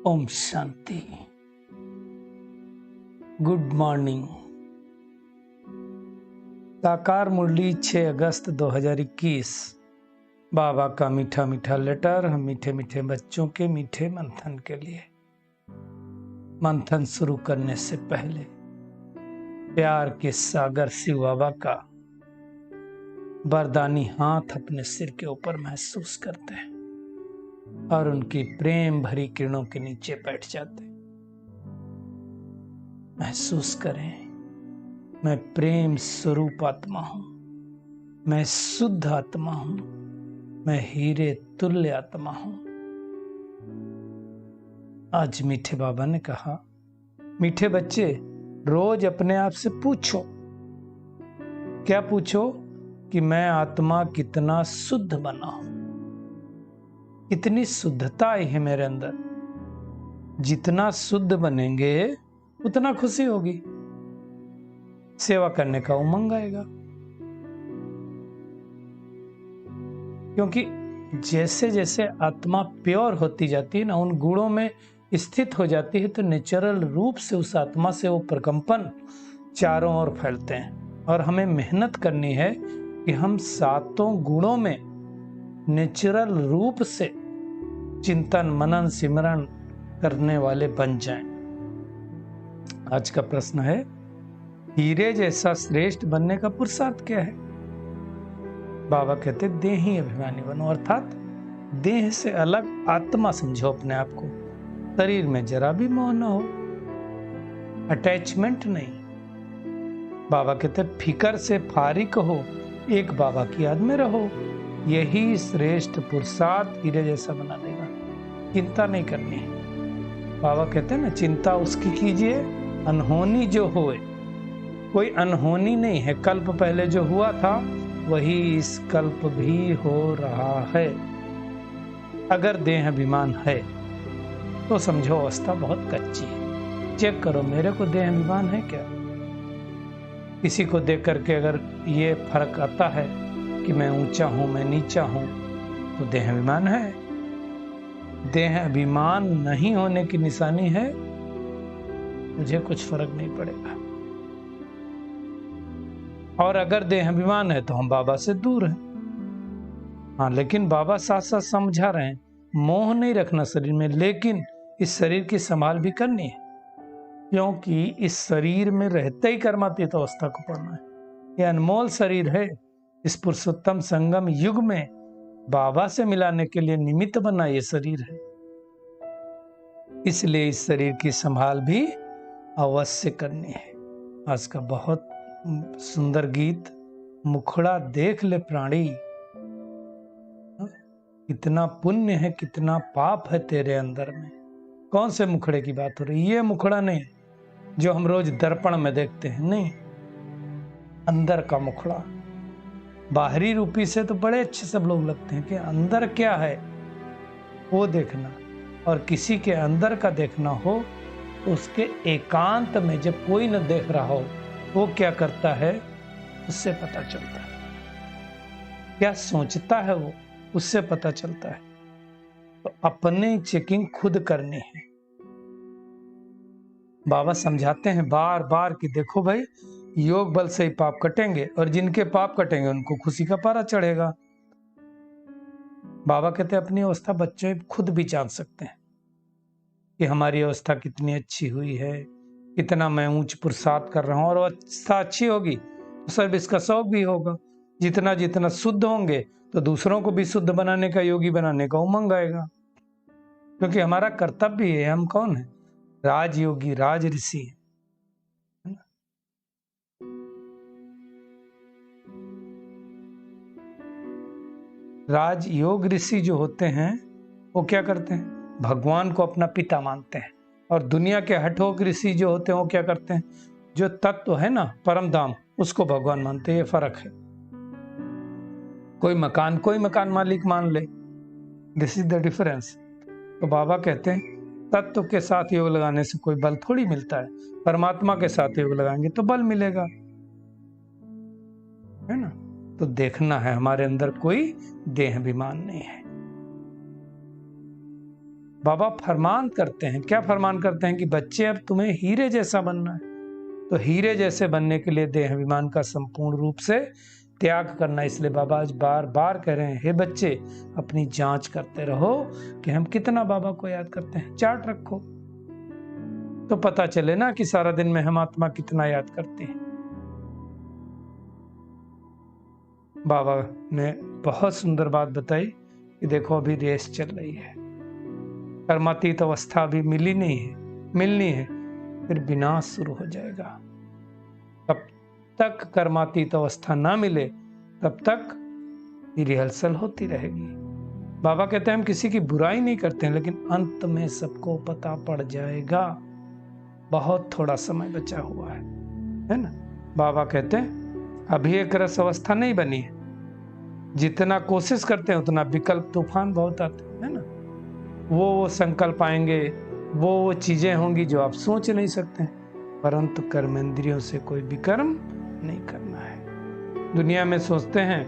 Om Shanti. Good morning. साकार मुरली 6 अगस्त 2021। बाबा का मीठा मीठा लेटर हम मीठे मीठे बच्चों के मीठे मंथन के लिए। मंथन शुरू करने से पहले प्यार के सागर शिव बाबा का वरदानी हाथ अपने सिर के ऊपर महसूस करते हैं और उनकी प्रेम भरी किरणों के नीचे बैठ जाते हैं। महसूस करें, मैं प्रेम स्वरूप आत्मा हूं, मैं शुद्ध आत्मा हूं, मैं हीरे तुल्य आत्मा हूं। आज मीठे बाबा ने कहा, मीठे बच्चे रोज अपने आप से पूछो। क्या पूछो? कि मैं आत्मा कितना शुद्ध बना हूं, कितनी शुद्धता आई है मेरे अंदर। जितना शुद्ध बनेंगे उतना खुशी होगी, सेवा करने का उमंग आएगा। क्योंकि जैसे जैसे आत्मा प्योर होती जाती है ना, उन गुणों में स्थित हो जाती है, तो नेचुरल रूप से उस आत्मा से वो प्रकंपन चारों ओर फैलते हैं। और हमें मेहनत करनी है कि हम सातों गुणों में नेचुरल रूप से चिंतन मनन सिमरन करने वाले बन जाएं। आज का प्रश्न है, हीरे जैसा श्रेष्ठ बनने का पुरुषार्थ क्या है? बाबा कहते देही अभिमानी बनो, अर्थात देह से अलग आत्मा समझो अपने आप को। शरीर में जरा भी मोह न हो, अटैचमेंट नहीं। बाबा कहते फिकर से फारिग हो, एक बाबा की याद में रहो। यही श्रेष्ठ पुरुषार्थ हीरे जैसा बना देगा। चिंता नहीं करनी है। बाबा कहते हैं ना, चिंता उसकी कीजिए अनहोनी जो होए। कोई अनहोनी नहीं है, कल्प पहले जो हुआ था वही इस कल्प भी हो रहा है। अगर देह अभिमान है तो समझो अवस्था बहुत कच्ची है। चेक करो, मेरे को देह अभिमान है क्या? किसी को देख करके अगर ये फर्क आता है कि मैं ऊंचा हूं, मैं नीचा हूं, तो देह अभिमान है। देह अभिमान नहीं होने की निशानी है, मुझे कुछ फर्क नहीं पड़ेगा। और अगर देह अभिमान है तो हम बाबा से दूर हैं। हाँ, लेकिन बाबा साथ साथ समझा रहे हैं, मोह नहीं रखना शरीर में, लेकिन इस शरीर की संभाल भी करनी है। क्योंकि इस शरीर में रहते ही कर्मातीत अवस्था को पढ़ना है। यह अनमोल शरीर है। इस पुरुषोत्तम संगम युग में बाबा से मिलाने के लिए निमित्त बना ये शरीर है। इसलिए इस शरीर की संभाल भी अवश्य करनी है। आज का बहुत सुंदर गीत, मुखड़ा देख ले प्राणी, कितना पुण्य है कितना पाप है तेरे अंदर में। कौन से मुखड़े की बात हो रही है? ये मुखड़ा नहीं जो हम रोज दर्पण में देखते हैं, नहीं, अंदर का मुखड़ा। बाहरी रूपी से तो बड़े अच्छे सब लोग लगते हैं, कि अंदर क्या है वो देखना। और किसी के अंदर का देखना हो तो उसके एकांत में जब कोई न देख रहा हो, वो क्या करता है उससे पता चलता है। क्या सोचता है वो, उससे पता चलता है। तो अपनी चेकिंग खुद करनी है। बाबा समझाते हैं बार बार कि देखो भाई, योग बल से ही पाप कटेंगे, और जिनके पाप कटेंगे उनको खुशी का पारा चढ़ेगा। बाबा कहते हैं अपनी अवस्था बच्चे खुद भी जान सकते हैं कि हमारी अवस्था कितनी अच्छी हुई है, कितना मैं उच्च पुरुषार्थ कर रहा हूं। और अवस्था अच्छी होगी तो सब इसका शौक भी होगा। जितना जितना शुद्ध होंगे तो दूसरों को भी शुद्ध बनाने का, योगी बनाने का उमंग आएगा। क्योंकि हमारा कर्तव्य है। हम कौन है? राजयोगी, राज ऋषि है। राजयोग ऋषि जो होते हैं वो क्या करते हैं? भगवान को अपना पिता मानते हैं। और दुनिया के हठयोग ऋषि जो होते हैं वो क्या करते हैं? जो तत्व है ना, परम धाम, उसको भगवान मानते हैं। ये फर्क है। कोई मकान मालिक मान ले, दिस इज द डिफरेंस। तो बाबा कहते हैं तत्व के साथ योग लगाने से कोई बल थोड़ी मिलता है, परमात्मा के साथ योग लगाएंगे तो बल मिलेगा, है ना। तो देखना है हमारे अंदर कोई देह अभिमान नहीं है। बाबा फरमान करते हैं, क्या फरमान करते हैं कि बच्चे अब तुम्हें हीरे जैसा बनना है। तो हीरे जैसे बनने के लिए देह अभिमान का संपूर्ण रूप से त्याग करना। इसलिए बाबा आज बार बार कह रहे हैं, हे बच्चे अपनी जांच करते रहो कि हम कितना बाबा को याद करते हैं। चार्ट रखो तो पता चले ना कि सारा दिन में हम आत्मा कितना याद करते हैं। बाबा ने बहुत सुंदर बात बताई कि देखो अभी रेस चल रही है, कर्मातीत अवस्था अभी मिलनी है, फिर विनाश शुरू हो जाएगा। तब तक कर्मातीत अवस्था ना मिले तब तक रिहर्सल होती रहेगी। बाबा कहते हैं हम किसी की बुराई नहीं करते हैं, लेकिन अंत में सबको पता पड़ जाएगा। बहुत थोड़ा समय बचा हुआ है ना। बाबा कहते हैं अभी एक रस अवस्था नहीं बनी है, जितना कोशिश करते हैं उतना विकल्प तूफान बहुत आते हैं ना। वो संकल्प आएंगे, वो चीजें होंगी जो आप सोच नहीं सकते हैं, परंतु कर्मेंद्रियों से कोई भी कर्म नहीं करना है। दुनिया में सोचते हैं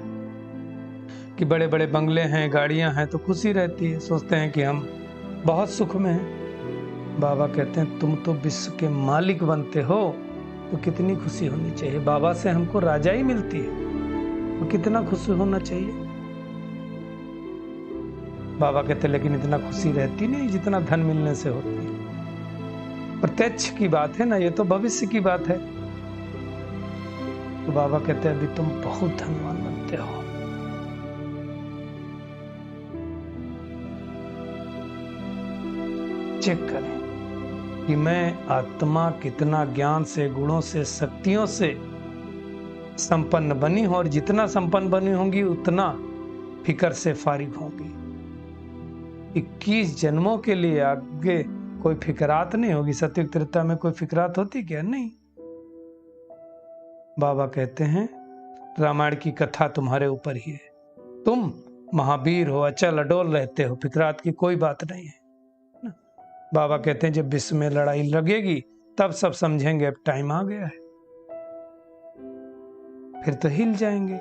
कि बड़े बड़े बंगले हैं, गाड़ियां हैं तो खुशी रहती है, सोचते हैं कि हम बहुत सुख में हैं। बाबा कहते हैं तुम तो विश्व के मालिक बनते हो तो कितनी खुशी होनी चाहिए। बाबा से हमको राजाई मिलती है तो कितना खुशी होना चाहिए। बाबा कहते लेकिन इतना खुशी रहती नहीं जितना धन मिलने से होती है। प्रत्यक्ष की बात है ना, ये तो भविष्य की बात है। तो बाबा कहते हैं अभी तुम बहुत धनवान बनते हो। चेक करें कि मैं आत्मा कितना ज्ञान से, गुणों से, शक्तियों से संपन्न बनी हो, और जितना संपन्न बनी होंगी उतना फिकर से फारिग होंगी। 21 जन्मों के लिए आगे कोई फिकरात नहीं होगी। सत्युग त्रेता में कोई फिकरात होती क्या? नहीं। बाबा कहते हैं रामायण की कथा तुम्हारे ऊपर ही है, तुम महावीर हो, अचल अडोल रहते हो, फिकरात की कोई बात नहीं है। बाबा कहते हैं जब विश्व में लड़ाई लगेगी तब सब समझेंगे अब टाइम आ गया है, फिर तो हिल जाएंगे।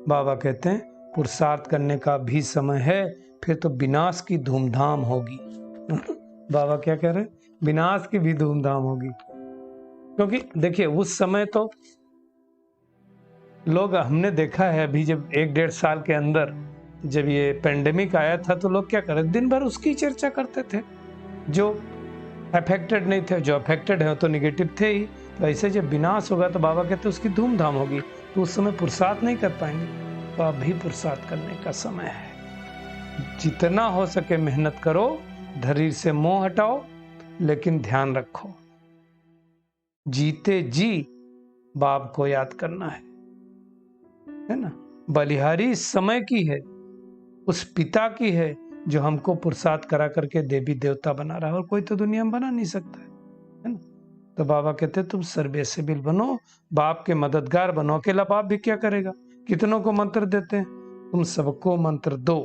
बाबा कहते हैं पुरुषार्थ करने का भी समय है, फिर तो विनाश की धूमधाम होगी। बाबा क्या कह रहे हैं? विनाश की भी धूमधाम होगी। क्योंकि देखिए उस समय तो लोग, हमने देखा है अभी जब 1-1.5 साल के अंदर जब ये पेंडेमिक आया था तो लोग क्या कर रहे, दिन भर उसकी चर्चा करते थे। जो अफेक्टेड नहीं थे, जो अफेक्टेड है तो निगेटिव थे ही। तो ऐसे जब विनाश होगा तो बाबा कहते उसकी धूमधाम होगी, तो उस समय पुरुषार्थ नहीं कर पाएंगे। तो अभी पुरुषार्थ करने का समय है। जितना हो सके मेहनत करो, शरीर से मोह हटाओ, लेकिन ध्यान रखो जीते जी बाप को याद करना है ना। बलिहारी समय की है, उस पिता की है जो हमको पुरुषार्थ करा करके देवी देवता बना रहा है, और कोई तो दुनिया में बना नहीं सकता है ना। तो बाबा कहते तुम सर्वेसिबल बनो, बाप के मददगार बनो। अकेला बाप भी क्या करेगा? कितनों को मंत्र देते हैं, तुम सबको मंत्र दो।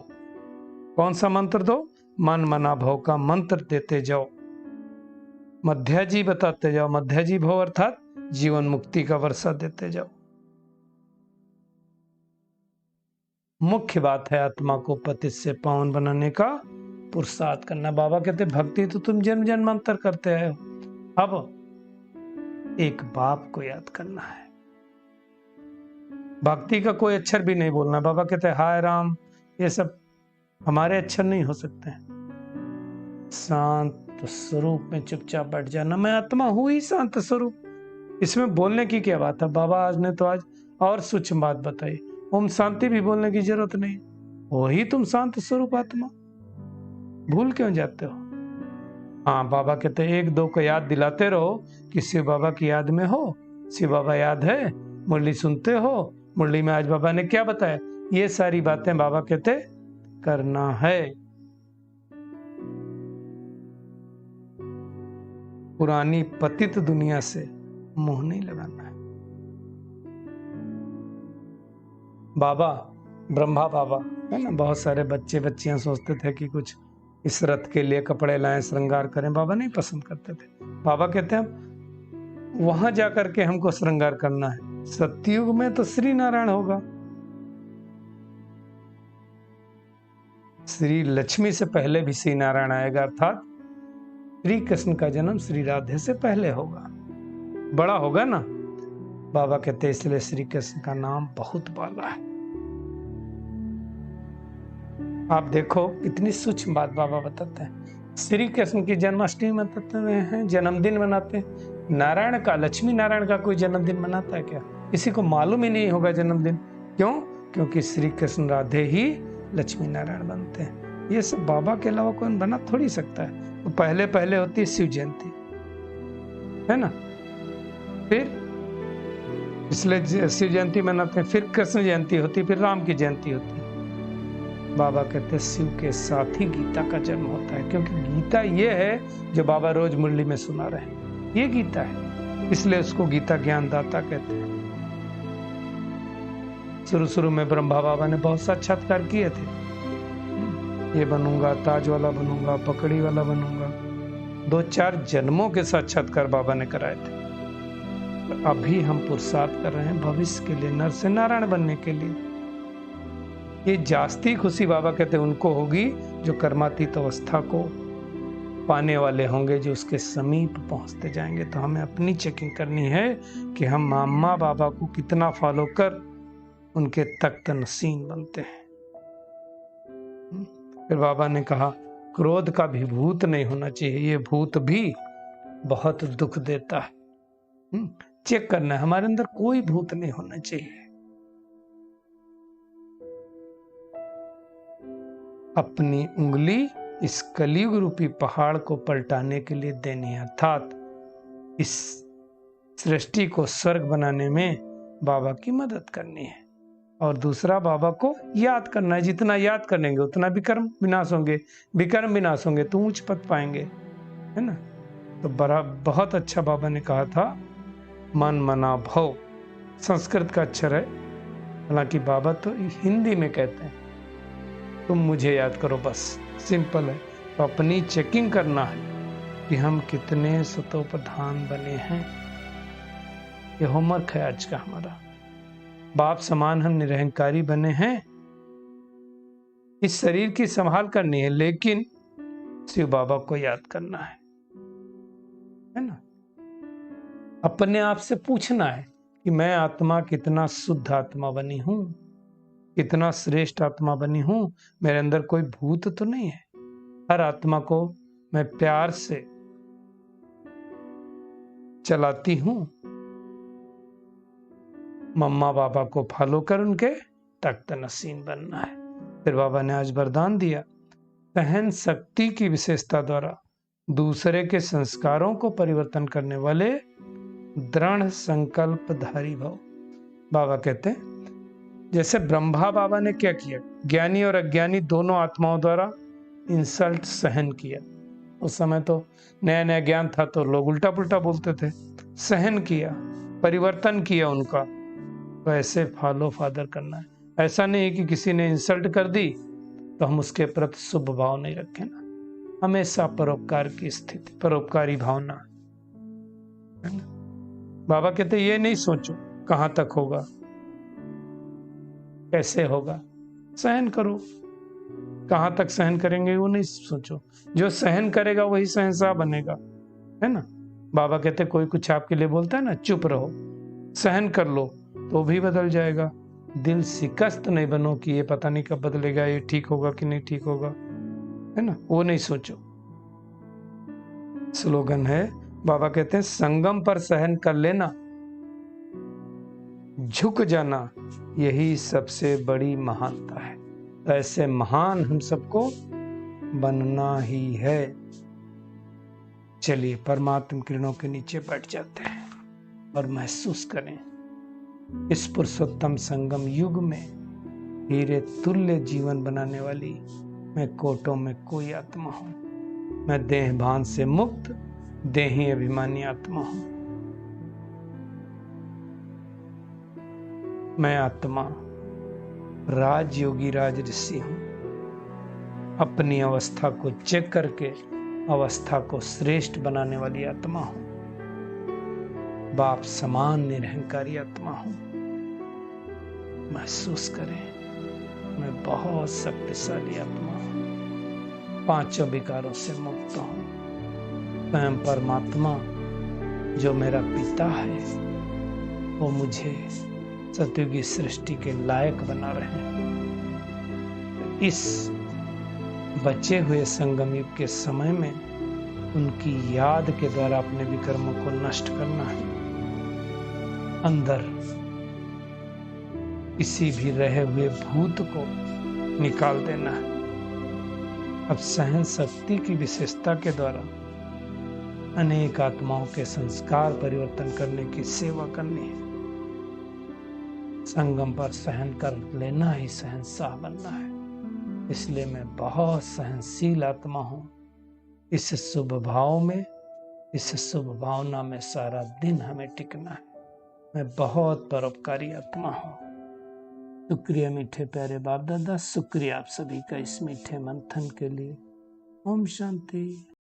कौन सा मंत्र दो? मन मना भव का मंत्र देते जाओ, मध्याजी बताते जाओ। मध्याजी भव अर्थात जीवन मुक्ति का वर्षा देते जाओ। मुख्य बात है आत्मा को पतित से पावन बनाने का पुरुषार्थ करना। बाबा कहते भक्ति तो तुम जन्म जन्मांतर करते आए हो, अब एक बाप को याद करना है। भक्ति का कोई अक्षर भी नहीं बोलना। बाबा कहते हैं हाय राम, ये सब हमारे अक्षर नहीं हो सकते हैं। शांत स्वरूप में चुपचाप बैठ जाना। मैं आत्मा हूं ही शांत स्वरूप, इसमें बोलने की क्या बात है। बाबा आज ने तो आज और सूक्ष्म बात बताई। ओम शांति भी बोलने की जरूरत नहीं, वही तुम शांत स्वरूप आत्मा। भूल क्यों जाते हो? हाँ, बाबा कहते हैं 1-2 को याद दिलाते रहो कि शिव बाबा की याद में हो। शिव बाबा याद है, मुरली सुनते हो, मुरली में आज बाबा ने क्या बताया, ये सारी बातें बाबा कहते करना है। पुरानी पतित दुनिया से मुंह नहीं लगाना है। बाबा, ब्रह्मा बाबा है ना, बहुत सारे बच्चे बच्चियां सोचते थे कि कुछ इस रथ के लिए कपड़े लाएं, श्रृंगार करें। बाबा नहीं पसंद करते थे। बाबा कहते हैं वहां जाकर के हमको श्रृंगार करना है। सतयुग में तो श्री नारायण होगा, श्री लक्ष्मी से पहले भी श्री नारायण आएगा, अर्थात श्री कृष्ण का जन्म श्री राधे से पहले होगा, बड़ा होगा ना। बाबा कहते इसलिए श्री कृष्ण का नाम बहुत बाला है। आप देखो कितनी सूक्ष्म बात बाबा बताते हैं। श्री कृष्ण की जन्माष्टमी मनाते हैं, जन्मदिन मनाते हैं। नारायण का, लक्ष्मी नारायण का कोई जन्मदिन मनाता है क्या? किसी को मालूम ही नहीं होगा जन्मदिन। क्यों? क्योंकि श्री कृष्ण राधे ही लक्ष्मी नारायण बनते हैं। ये सब बाबा के अलावा कोई बना थोड़ी सकता है। तो पहले पहले होती है शिव जयंती, है ना, फिर इसलिए शिव जयंती मनाते हैं, फिर कृष्ण जयंती होती, फिर राम की जयंती होती है। बाबा कहते हैं शिव के साथ ही गीता का जन्म होता है, क्योंकि गीता ये है जो बाबा रोज मुरली में सुना रहे हैं, ये गीता है, इसलिए उसको गीता ज्ञानदाता कहते हैं। शुरू में ब्रह्मा बाबा ने बहुत साक्षात्कार किए थे, ये बनूंगा, ताज वाला बनूंगा, पकड़ी वाला बनूंगा, 2-4 जन्मों के साक्षात्कार बाबा ने कराए थे। अभी हम पुरुषार्थ कर रहे हैं भविष्य के लिए, नर से नारायण बनने के लिए। ये जास्ती खुशी बाबा कहते हैं उनको होगी जो कर्मातीत अवस्था को पाने वाले होंगे, जो उसके समीप पहुंचते जाएंगे। तो हमें अपनी चेकिंग करनी है कि हम मामा बाबा को कितना फॉलो कर उनके तख्त नसीन बनते हैं। फिर बाबा ने कहा क्रोध का भी भूत नहीं होना चाहिए, ये भूत भी बहुत दुख देता है। चेक करना है, हमारे अंदर कोई भूत नहीं होना चाहिए। अपनी उंगली इस कलयुग रूपी पहाड़ को पलटाने के लिए देनी है, अर्थात इस सृष्टि को स्वर्ग बनाने में बाबा की मदद करनी है। और दूसरा, बाबा को याद करना है। जितना याद करेंगे उतना विकर्म विनाश होंगे, विकर्म विनाश होंगे तो उच्च पद पाएंगे, है ना। तो बहुत अच्छा बाबा ने कहा था, मन मना भव, संस्कृत का अक्षर है, हालांकि बाबा तो हिंदी में कहते हैं तुम मुझे याद करो, बस सिंपल है। तो अपनी चेकिंग करना है कि हम कितने सतो प्रधान बने हैं। ये होमवर्क है आज का हमारा। बाप समान हम निरहंकारी बने हैं। इस शरीर की संभाल करनी है, लेकिन शिव बाबा को याद करना है ना। अपने आप से पूछना है कि मैं आत्मा कितना शुद्ध आत्मा बनी हूं, कितना श्रेष्ठ आत्मा बनी हूं, मेरे अंदर कोई भूत तो नहीं है। हर आत्मा को मैं प्यार से चलाती हूं। मम्मा बाबा को फॉलो कर उनके तख्त नसीन बनना है। फिर बाबा ने आज वरदान दिया, सहन शक्ति की विशेषता द्वारा दूसरे के संस्कारों को परिवर्तन करने वाले दृढ़ संकल्पधारी भव। बाबा कहते हैं जैसे ब्रह्मा बाबा ने क्या किया, ज्ञानी और अज्ञानी दोनों आत्माओं द्वारा इंसल्ट सहन किया। उस समय तो नया नया ज्ञान था तो लोग उल्टा पुल्टा बोलते थे, सहन किया, परिवर्तन किया उनका। तो ऐसे फॉलो फादर करना है। ऐसा नहीं है कि किसी ने इंसल्ट कर दी तो हम उसके प्रति शुभ भाव नहीं रखें ना, हमेशा परोपकार की स्थिति, परोपकारी भावना, है ना। बाबा कहते ये नहीं सोचो कहां तक होगा, कैसे होगा, सहन करो। कहां तक सहन करेंगे वो नहीं सोचो, जो सहन करेगा वही शहंशाह बनेगा, है ना। बाबा कहते कोई कुछ आपके लिए बोलता है ना, चुप रहो, सहन कर लो तो भी बदल जाएगा। दिल शिकस्त नहीं बनो कि ये पता नहीं कब बदलेगा, ये ठीक होगा कि नहीं ठीक होगा, है ना, वो नहीं सोचो। स्लोगन है, बाबा कहते हैं संगम पर सहन कर लेना, झुक जाना, यही सबसे बड़ी महानता है। तो ऐसे महान हम सबको बनना ही है। चलिए परमात्म किरणों के नीचे बैठ जाते हैं और महसूस करें इस पुरुषोत्तम संगम युग में हीरे तुल्य जीवन बनाने वाली मैं कोटों में कोई आत्मा हूं। मैं देह भान से मुक्त देही अभिमानी आत्मा हूं। मैं आत्मा राजयोगी राज ऋषि हूं। अपनी अवस्था को चेक करके अवस्था को श्रेष्ठ बनाने वाली आत्मा हूं। बाप समान निरहंकारी आत्मा हूं। महसूस करें मैं बहुत शक्तिशाली आत्मा हूं। पांचों विकारों से मुक्त हूँ। स्वयं परमात्मा जो मेरा पिता है वो मुझे सतयुगी सृष्टि के लायक बना रहे हैं। इस बचे हुए संगम युग के समय में उनकी याद के द्वारा अपने विकर्मों को नष्ट करना है। अंदर किसी भी रहे हुए भूत को निकाल देना है। अब सहन शक्ति की विशेषता के द्वारा अनेक आत्माओं के संस्कार परिवर्तन करने की सेवा करनी है। संगम पर सहन कर लेना ही सहनशाह बनना है। इसलिए मैं बहुत सहनशील आत्मा हूं। इस शुभ भाव में, इस शुभ भावना में सारा दिन हमें टिकना है। मैं बहुत परोपकारी आत्मा हूं। शुक्रिया मीठे प्यारे बाप दादा, शुक्रिया आप सभी का इस मीठे मंथन के लिए। ओम शांति।